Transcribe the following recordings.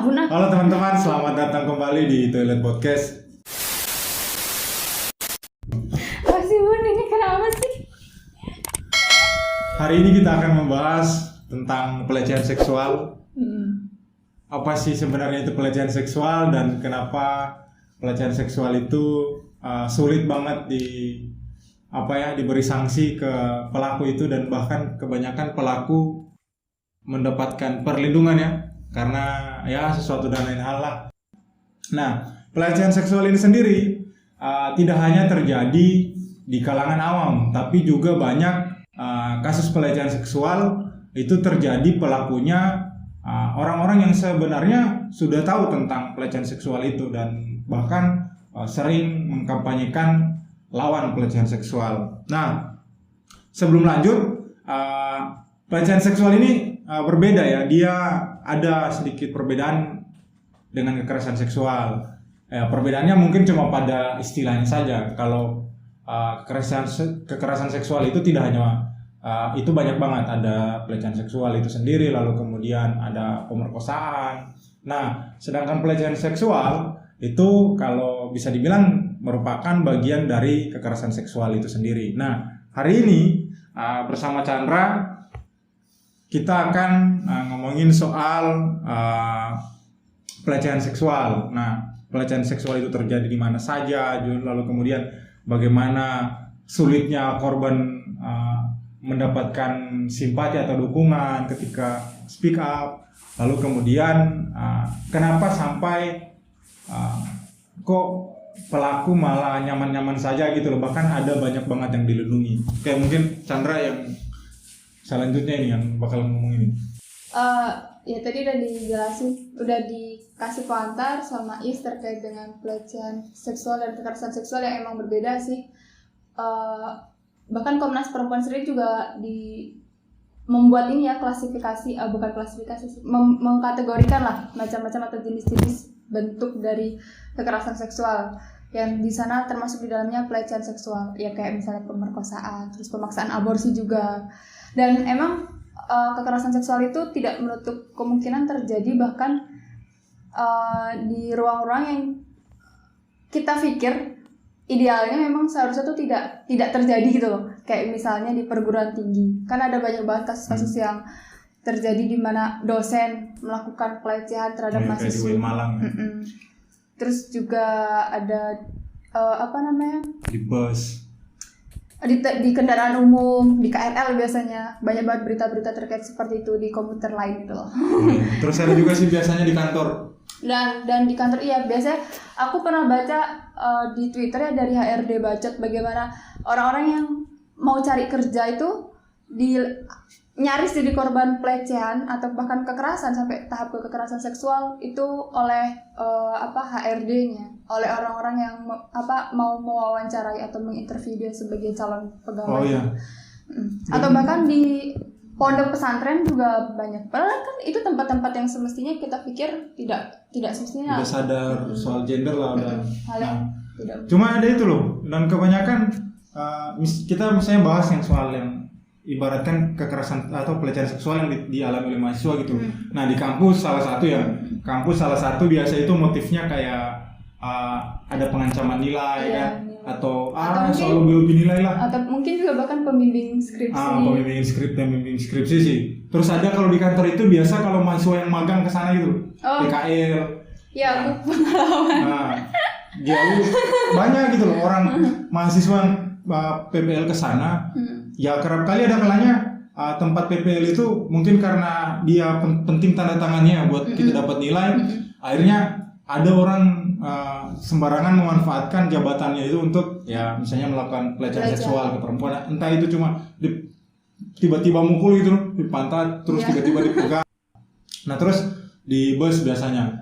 Ampun ah. Halo teman-teman, selamat datang kembali di Toilet Podcast. Masih Bun, ini kenapa sih? Hari ini kita akan membahas tentang pelecehan seksual. Apa sih sebenarnya itu pelecehan seksual dan kenapa pelecehan seksual itu sulit banget diberi sanksi ke pelaku itu, dan bahkan kebanyakan pelaku mendapatkan perlindungan ya, karena ya sesuatu dan lain hal lah. Nah, pelecehan seksual ini sendiri tidak hanya terjadi di kalangan awam, tapi juga banyak kasus pelecehan seksual itu terjadi pelakunya orang-orang yang sebenarnya sudah tahu tentang pelecehan seksual itu dan bahkan sering mengkampanyekan lawan pelecehan seksual. Nah, sebelum lanjut, pelecehan seksual ini berbeda ya, dia ada sedikit perbedaan dengan kekerasan seksual. Perbedaannya mungkin cuma pada istilahnya saja. Kalau kekerasan seksual itu tidak hanya itu banyak banget, ada pelecehan seksual itu sendiri, lalu kemudian ada pemerkosaan. Nah, sedangkan pelecehan seksual itu kalau bisa dibilang merupakan bagian dari kekerasan seksual itu sendiri. Nah, hari ini bersama Chandra kita akan ngomongin soal pelecehan seksual. Nah, pelecehan seksual itu terjadi di mana saja, lalu kemudian bagaimana sulitnya korban mendapatkan simpati atau dukungan ketika speak up, lalu kemudian kenapa sampai kok pelaku malah nyaman-nyaman saja gitu loh, bahkan ada banyak banget yang dilindungi. Kayak mungkin Chandra yang selanjutnya ini yang bakal ngomong ini. Ya tadi udah dijelasin, udah dikasih pengantar sama Is terkait dengan pelecehan seksual dan kekerasan seksual yang emang berbeda sih. Bahkan Komnas Perempuan sendiri juga membuat ini ya klasifikasi, bukan klasifikasi sih, mengkategorikan lah macam-macam atau jenis-jenis bentuk dari kekerasan seksual. Yang di sana termasuk di dalamnya pelecehan seksual, ya kayak misalnya pemerkosaan, terus pemaksaan aborsi juga. Dan emang kekerasan seksual itu tidak menutup kemungkinan terjadi bahkan di ruang-ruang yang kita pikir idealnya memang seharusnya itu tidak terjadi gitu loh. Kayak misalnya di perguruan tinggi, kan ada banyak banget kasus-kasus yang terjadi di mana dosen melakukan pelecehan terhadap mahasiswa. Di Malang. Terus juga ada di bus, di kendaraan umum, di KRL biasanya banyak banget berita-berita terkait seperti itu, di komuter lain gitu loh. Terus ada juga sih biasanya di kantor. Dan di kantor iya, biasanya aku pernah baca di Twitter ya dari HRD Bacot, bagaimana orang-orang yang mau cari kerja itu nyaris jadi korban pelecehan atau bahkan kekerasan sampai tahap kekerasan seksual itu oleh HRD-nya, oleh orang-orang yang mau mewawancarai atau menginterview dia sebagai calon pegawai. Oh iya. Atau bahkan di pondok pesantren juga banyak. Padahal kan itu tempat-tempat yang semestinya kita pikir tidak semestinya. Udah sadar soal gender lah udah. Tidak. Cuma ada itu loh, dan kebanyakan kita misalnya bahas yang soal yang ibaratkan kekerasan atau pelecehan seksual yang dialami oleh mahasiswa gitu. Nah, di kampus salah satu biasa itu motifnya kayak ada pengancaman nilai kan, atau soal lebih nilai lah. Atau mungkin juga bahkan pembimbing skripsi. Pembimbing skripsi sih. Terus ada kalau di kantor itu biasa kalau mahasiswa yang magang ke sana gitu, PKL. Ya, aku pengalaman. Jadi banyak gitu loh orang mahasiswa yang PBL ke sana. Ya kerap kali ada kalanya tempat PPL itu mungkin karena dia penting tanda tangannya buat kita dapat nilai, akhirnya ada orang sembarangan memanfaatkan jabatannya itu untuk ya misalnya melakukan pelecehan seksual ke perempuan. Entah itu cuma tiba-tiba mukul gitu di pantat, terus tiba-tiba dipegang. Nah, terus di bus biasanya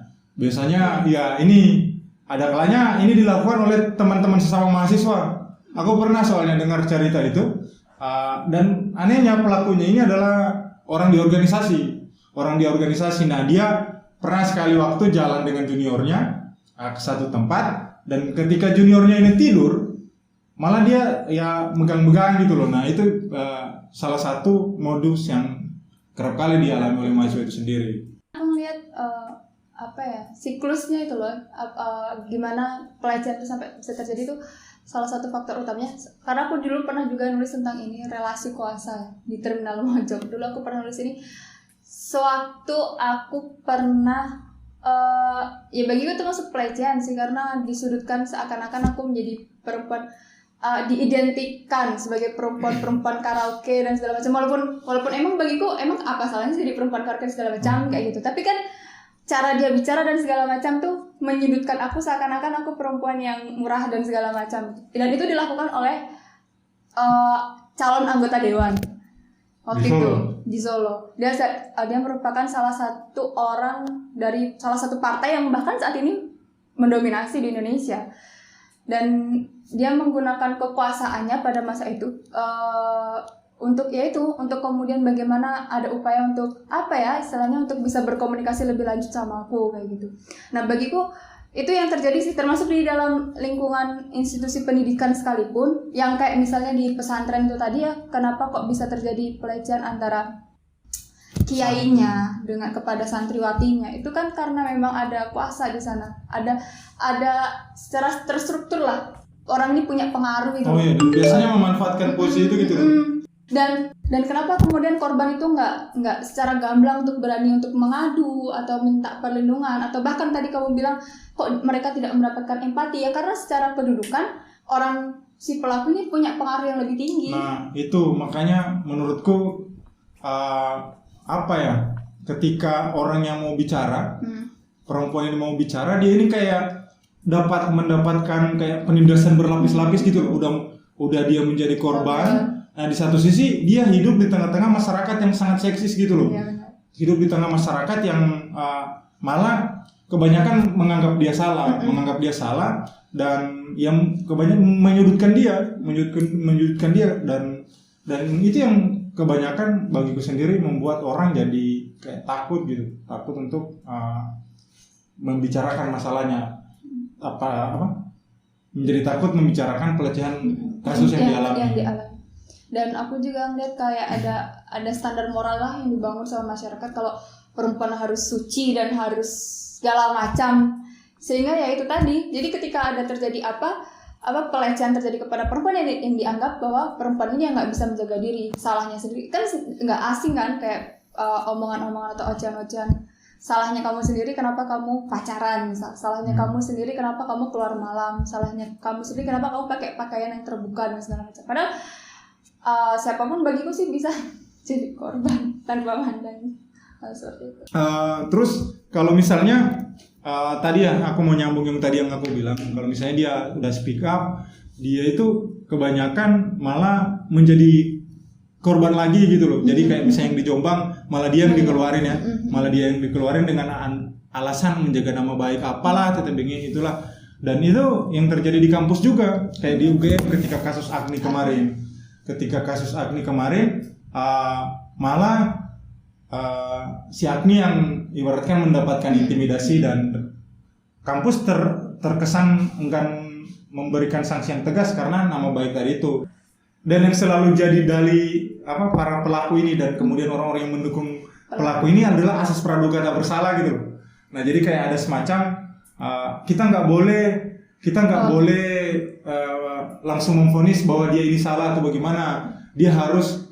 ya ini ada kalanya ini dilakukan oleh teman-teman sesama mahasiswa. Aku pernah soalnya dengar cerita itu. Dan anehnya pelakunya ini adalah orang di organisasi. Nah, dia pernah sekali waktu jalan dengan juniornya ke satu tempat, dan ketika juniornya ini tidur malah dia ya megang-megang gitu loh. Nah, itu salah satu modus yang kerap kali dialami oleh mahasiswa itu sendiri. Aku ngeliat apa ya, siklusnya itu loh, gimana pelecehan itu sampai bisa terjadi itu salah satu faktor utamanya. Karena aku dulu pernah juga nulis tentang ini, relasi kuasa di Terminal Mojok. Dulu aku pernah nulis ini sewaktu aku pernah ya bagiku itu masuk pelecehan sih, karena disudutkan seakan-akan aku menjadi perempuan, diidentikan sebagai perempuan karaoke dan segala macam, walaupun emang bagiku emang apa salahnya sih di perempuan karaoke segala macam kayak gitu, tapi kan cara dia bicara dan segala macam tuh menyudutkan aku seakan-akan aku perempuan yang murah dan segala macam, dan itu dilakukan oleh calon anggota dewan waktu itu di Solo. Dia merupakan salah satu orang dari salah satu partai yang bahkan saat ini mendominasi di Indonesia. Dan dia menggunakan kekuasaannya pada masa itu untuk kemudian bagaimana ada upaya untuk apa ya istilahnya, untuk bisa berkomunikasi lebih lanjut sama aku kayak gitu. Nah bagiku itu yang terjadi sih, termasuk di dalam lingkungan institusi pendidikan sekalipun, yang kayak misalnya di pesantren itu tadi ya, kenapa kok bisa terjadi pelecehan antara kiainya dengan kepada santriwatinya, itu kan karena memang ada kuasa di sana, ada secara terstruktur lah, orang ini punya pengaruh gitu. Oh iya, biasanya memanfaatkan posisi itu gitu. Dan kenapa kemudian korban itu nggak secara gamblang untuk berani untuk mengadu atau minta perlindungan, atau bahkan tadi kamu bilang kok mereka tidak mendapatkan empati, ya karena secara kedudukan orang si pelaku ini punya pengaruh yang lebih tinggi. Nah itu makanya menurutku apa ya, ketika orang yang mau bicara, perempuan ini mau bicara, dia ini kayak mendapatkan kayak penindasan berlapis-lapis gitu loh. Udah dia menjadi korban. Nah di satu sisi dia hidup di tengah-tengah masyarakat yang sangat seksis gitu loh. Ya, hidup di tengah masyarakat yang malah kebanyakan menganggap dia salah, dan yang kebanyakan menyudutkan dia, dan itu yang kebanyakan bagiku sendiri membuat orang jadi kayak takut untuk membicarakan masalahnya, menjadi takut membicarakan pelecehan kasus yang dialami. Dan aku juga ngeliat kayak ada standar moral lah yang dibangun sama masyarakat, kalau perempuan harus suci dan harus segala macam, sehingga ya itu tadi, jadi ketika ada terjadi pelecehan terjadi kepada perempuan yang dianggap bahwa perempuan ini yang nggak bisa menjaga diri, salahnya sendiri, kan nggak asing kan, kayak omongan-omongan atau ocehan-ocehan, salahnya kamu sendiri kenapa kamu pacaran, salahnya kamu sendiri kenapa kamu keluar malam, salahnya kamu sendiri kenapa kamu pakai pakaian yang terbuka dan segala macam. Padahal siapapun bagiku sih bisa jadi korban tanpa mandang seperti itu. Terus kalau misalnya tadi ya aku mau nyambung yang tadi yang aku bilang, kalau misalnya dia udah speak up, dia itu kebanyakan malah menjadi korban lagi gitu loh. Jadi kayak misalnya yang di Jombang malah dia yang dikeluarin ya, malah dia yang dikeluarin dengan alasan menjaga nama baik apalah, tetebengin itulah. Dan itu yang terjadi di kampus juga, kayak di UGM ketika kasus Agni kemarin. Malah si Agni yang ibaratkan mendapatkan intimidasi, dan kampus terkesan enggan memberikan sanksi yang tegas karena nama baik tadi itu. Dan yang selalu jadi dalih para pelaku ini dan kemudian orang-orang yang mendukung pelaku ini adalah asas praduga tak bersalah gitu. Nah jadi kayak ada semacam kita nggak boleh langsung memvonis bahwa dia ini salah atau bagaimana. Dia harus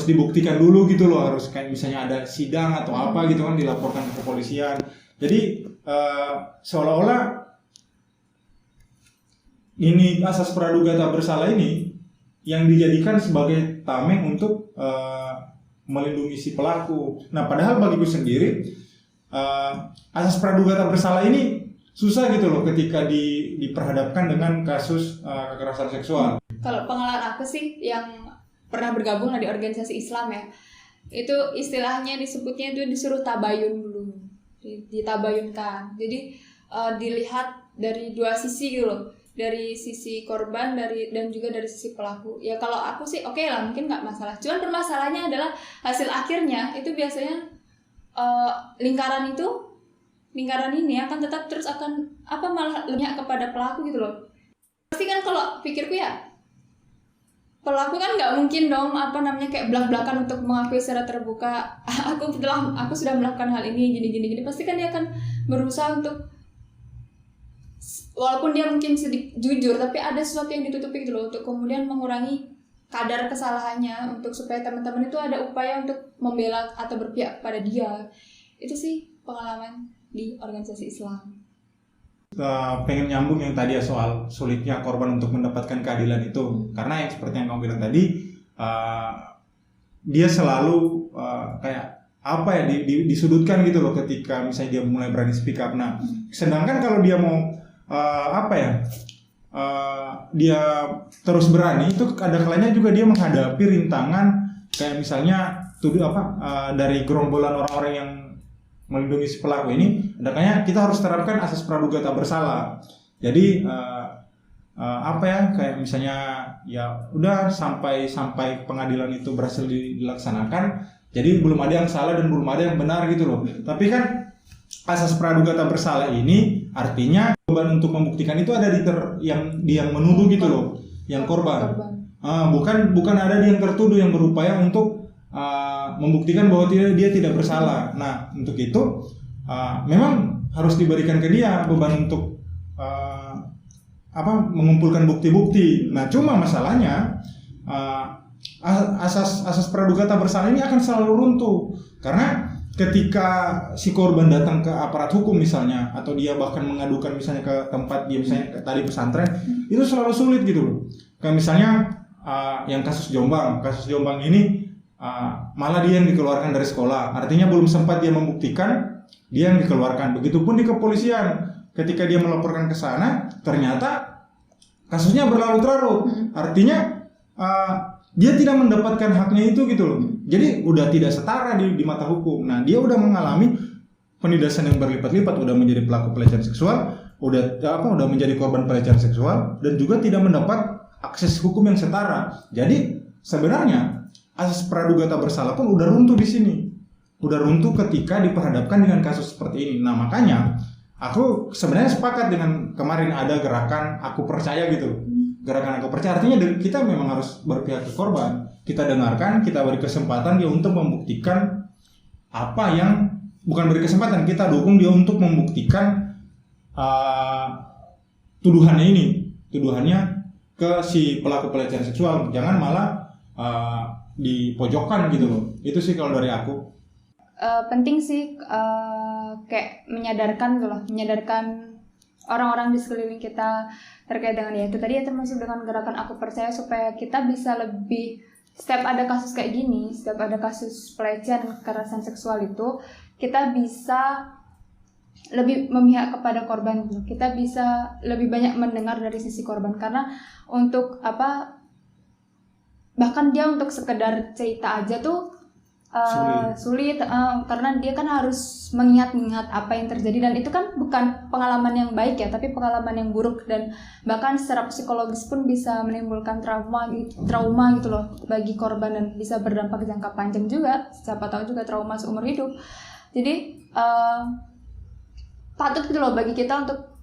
dibuktikan dulu gitu loh, harus kayak misalnya ada sidang atau apa gitu kan, dilaporkan ke kepolisian. Jadi seolah-olah ini asas praduga tak bersalah ini yang dijadikan sebagai tameng untuk melindungi si pelaku. Nah padahal bagiku sendiri asas praduga tak bersalah ini susah gitu loh ketika diperhadapkan dengan kasus kekerasan seksual. Kalau pengalaman aku sih yang pernah bergabung di organisasi Islam ya, itu istilahnya disebutnya itu disuruh tabayun dulu, ditabayunkan. Jadi dilihat dari dua sisi gitu loh, dari sisi korban dan juga dari sisi pelaku. Ya kalau aku sih oke lah, mungkin nggak masalah. Cuman permasalahannya adalah hasil akhirnya itu biasanya lingkaran ini akan tetap terus akan malah lenyap kepada pelaku gitu loh. Pasti kan kalau pikirku ya, pelaku kan nggak mungkin dong kayak belak-belakan untuk mengakui secara terbuka aku sudah melakukan hal ini gini pasti kan dia akan berusaha untuk, walaupun dia mungkin sedikit jujur tapi ada sesuatu yang ditutupi gitu loh, untuk kemudian mengurangi kadar kesalahannya, untuk supaya teman-teman itu ada upaya untuk membela atau berpihak pada dia. Itu sih pengalaman di organisasi Islam. Pengen nyambung yang tadi ya soal sulitnya korban untuk mendapatkan keadilan itu, karena yang seperti yang kamu bilang tadi, dia selalu kayak apa ya disudutkan gitu loh ketika misalnya dia mulai berani speak up. Nah, sedangkan kalau dia mau dia terus berani, itu ada kalanya juga dia menghadapi rintangan kayak misalnya dari gerombolan orang-orang yang melindungi si pelaku ini. Ada kalanya kita harus terapkan asas praduga tak bersalah. Jadi kayak misalnya ya udah sampai pengadilan itu berhasil dilaksanakan, jadi belum ada yang salah dan belum ada yang benar gitu loh. Tapi kan asas praduga tak bersalah ini artinya beban untuk membuktikan itu ada di yang menuduh gitu loh, yang korban. Bukan ada di yang tertuduh yang berupaya untuk membuktikan bahwa dia tidak bersalah. Nah, untuk itu memang harus diberikan ke dia beban untuk mengumpulkan bukti-bukti. Nah, cuma masalahnya asas praduga tak bersalah ini akan selalu runtuh, karena ketika si korban datang ke aparat hukum misalnya, atau dia bahkan mengadukan misalnya ke tempat dia, misalnya tadi pesantren, itu selalu sulit gitu loh. Kayak misalnya yang kasus Jombang ini, malah dia yang dikeluarkan dari sekolah, artinya belum sempat dia membuktikan, dia yang dikeluarkan. Begitupun di kepolisian, ketika dia melaporkan ke sana, ternyata kasusnya berlarut-larut, artinya dia tidak mendapatkan haknya itu gitu loh. Jadi udah tidak setara di mata hukum. Nah, dia udah mengalami penindasan yang berlipat-lipat, udah menjadi pelaku pelecehan seksual, udah menjadi korban pelecehan seksual, dan juga tidak mendapat akses hukum yang setara. Jadi sebenarnya asas praduga tak bersalah pun udah runtuh di sini. Udah runtuh ketika diperhadapkan dengan kasus seperti ini. Nah, makanya aku sebenarnya sepakat dengan kemarin ada gerakan aku percaya gitu. Gerakan aku percaya artinya kita memang harus berpihak ke korban. Kita dengarkan, kita beri kesempatan dia untuk membuktikan apa yang, bukan beri kesempatan, kita dukung dia untuk membuktikan tuduhannya ke si pelaku pelecehan seksual. Jangan malah dipojokkan gitu loh. Itu sih kalau dari aku. Penting sih kayak menyadarkan orang-orang di sekeliling kita terkait dengan itu tadi ya, termasuk dengan gerakan aku percaya, supaya kita bisa lebih, setiap ada kasus kayak gini, setiap ada kasus pelecehan kekerasan seksual itu, kita bisa lebih memihak kepada korban, kita bisa lebih banyak mendengar dari sisi korban, karena untuk bahkan dia untuk sekedar cerita aja tuh sulit karena dia kan harus mengingat apa yang terjadi, dan itu kan bukan pengalaman yang baik ya, tapi pengalaman yang buruk, dan bahkan secara psikologis pun bisa menimbulkan trauma gitu loh bagi korban, dan bisa berdampak jangka panjang juga, siapa tahu juga trauma seumur hidup. Jadi patut gitu loh bagi kita untuk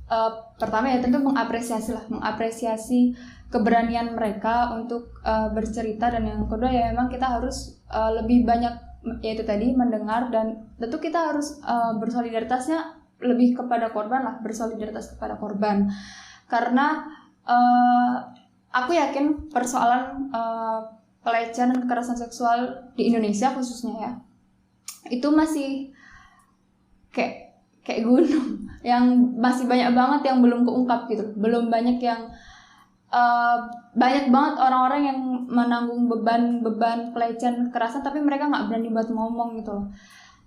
pertama ya tentu mengapresiasi keberanian mereka untuk bercerita, dan yang kedua ya memang kita harus lebih banyak yaitu tadi mendengar, dan tentu kita harus bersolidaritasnya lebih kepada korban lah, bersolidaritas kepada korban, karena aku yakin persoalan pelecehan dan kekerasan seksual di Indonesia khususnya ya itu masih kayak gunung yang masih banyak banget yang belum keungkap gitu, belum banyak yang banyak banget orang-orang yang menanggung beban pelecehan kekerasan tapi mereka nggak berani buat ngomong gitu loh.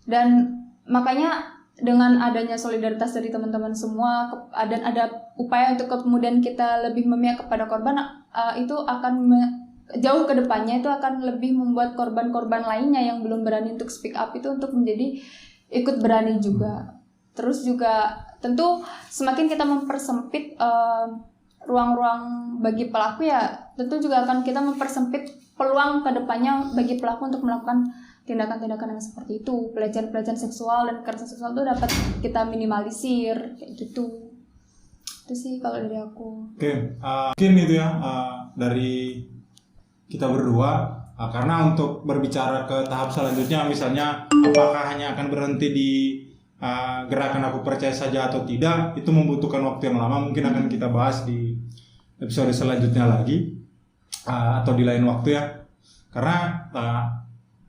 Dan makanya dengan adanya solidaritas dari teman-teman semua dan ada upaya untuk kemudian kita lebih memihak kepada korban, itu akan jauh ke depannya itu akan lebih membuat korban-korban lainnya yang belum berani untuk speak up itu untuk menjadi ikut berani juga. Terus juga tentu semakin kita mempersempit ruang-ruang bagi pelaku ya tentu juga akan kita mempersempit peluang ke depannya bagi pelaku untuk melakukan tindakan-tindakan yang seperti itu. Pelecehan seksual dan kekerasan seksual itu dapat kita minimalisir kayak gitu. Itu sih kalau dari aku. Oke, mungkin itu ya dari kita berdua. Karena untuk berbicara ke tahap selanjutnya, misalnya apakah hanya akan berhenti di gerakan aku percaya saja atau tidak, itu membutuhkan waktu yang lama. Mungkin akan kita bahas di episode selanjutnya lagi, atau di lain waktu ya. Karena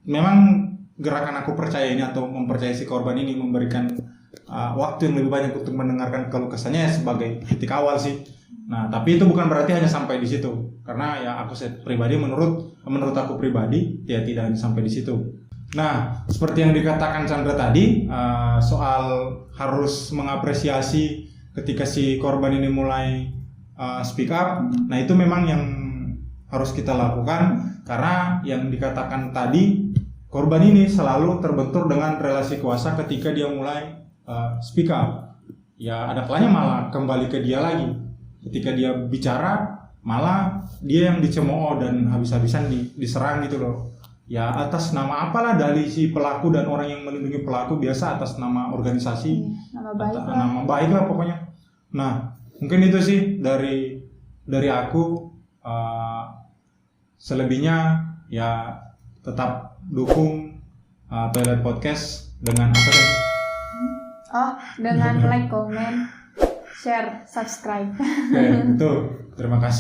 memang gerakan aku percaya ini atau mempercayai si korban ini memberikan waktu yang lebih banyak untuk mendengarkan keluh kesahnya sebagai titik awal sih. Nah, tapi itu bukan berarti hanya sampai di situ. Karena ya aku pribadi menurut aku pribadi ya tidak hanya sampai di situ. Nah, seperti yang dikatakan Chandra tadi, soal harus mengapresiasi ketika si korban ini mulai speak up. Nah, itu memang yang harus kita lakukan, karena yang dikatakan tadi, korban ini selalu terbentur dengan relasi kuasa ketika dia mulai speak up. Ya ada kalanya malah kembali ke dia lagi. Ketika dia bicara, malah dia yang dicemooh dan habis-habisan diserang gitu loh. Ya atas nama apalah dari si pelaku dan orang yang melindungi pelaku, biasa atas nama organisasi, nama baik lah pokoknya. Nah, mungkin itu sih dari aku. Selebihnya ya tetap dukung Toilet Podcast dengan apa sih? Dengan like, comment, share, subscribe. Oke, itu. Terima kasih.